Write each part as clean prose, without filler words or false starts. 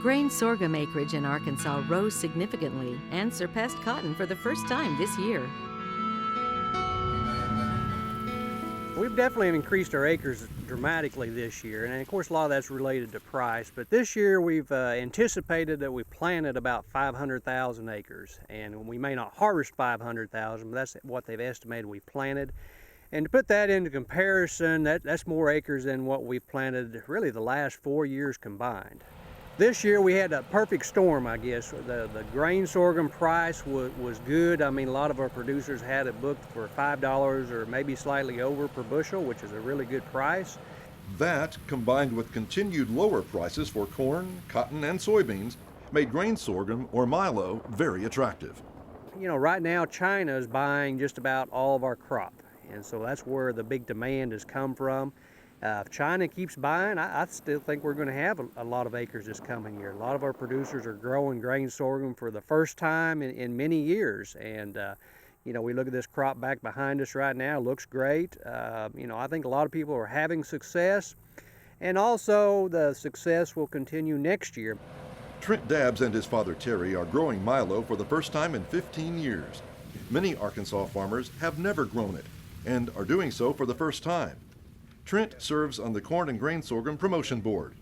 Grain sorghum acreage in Arkansas rose significantly and surpassed cotton for the first time this year. We've definitely increased our acres dramatically this year, and of course a lot of that's related to price, but this year we've anticipated that we planted about 500,000 acres, and we may not harvest 500,000, but that's what they've estimated we planted. And to put that into comparison, that's more acres than what we've planted really the last 4 years combined. This year we had a perfect storm, I guess. The grain sorghum price was good. I mean, a lot of our producers had it booked for $5 or maybe slightly over per bushel, which is a really good price. That, combined with continued lower prices for corn, cotton, and soybeans, made grain sorghum, or Milo, very attractive. You know, right now China is buying just about all of our crop, and so that's where the big demand has come from. If China keeps buying, I still think we're going to have a lot of acres this coming year. A lot of our producers are growing grain sorghum for the first time in many years. And, you know, we look at this crop back behind us right now, looks great. You know, I think a lot of people are having success. And also the success will continue next year. Trent Dabbs and his father Terry are growing Milo for the first time in 15 years. Many Arkansas farmers have never grown it and are doing so for the first time. Trent serves on the Corn and Grain Sorghum Promotion Board.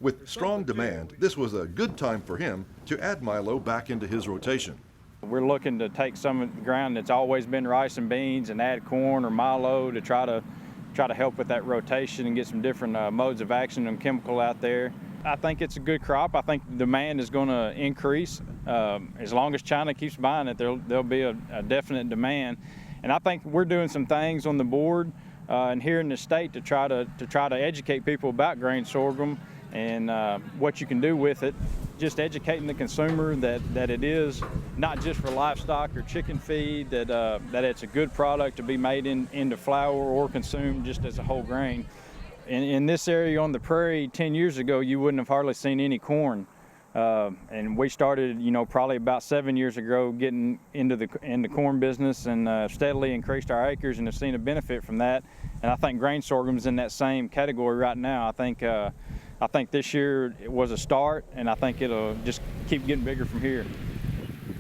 With strong demand, this was a good time for him to add Milo back into his rotation. We're looking to take some of the ground that's always been rice and beans and add corn or Milo to try to help with that rotation and get some different modes of action and chemical out there. I think it's a good crop. I think demand is going to increase. As long as China keeps buying it, there'll be a definite demand. And I think we're doing some things on the board and here in the state to try to educate people about grain sorghum and what you can do with it. Just educating the consumer that it is not just for livestock or chicken feed, that it's a good product to be made into flour or consumed just as a whole grain. In this area on the prairie 10 years ago, you wouldn't have hardly seen any corn. And we started, you know, probably about 7 years ago getting into the corn business and steadily increased our acres and have seen a benefit from that. And I think grain sorghum's in that same category right now. I think this year it was a start, and I think it'll just keep getting bigger from here.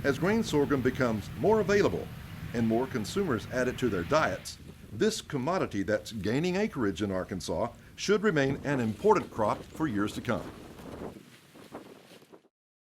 As grain sorghum becomes more available and more consumers add it to their diets, this commodity that's gaining acreage in Arkansas should remain an important crop for years to come.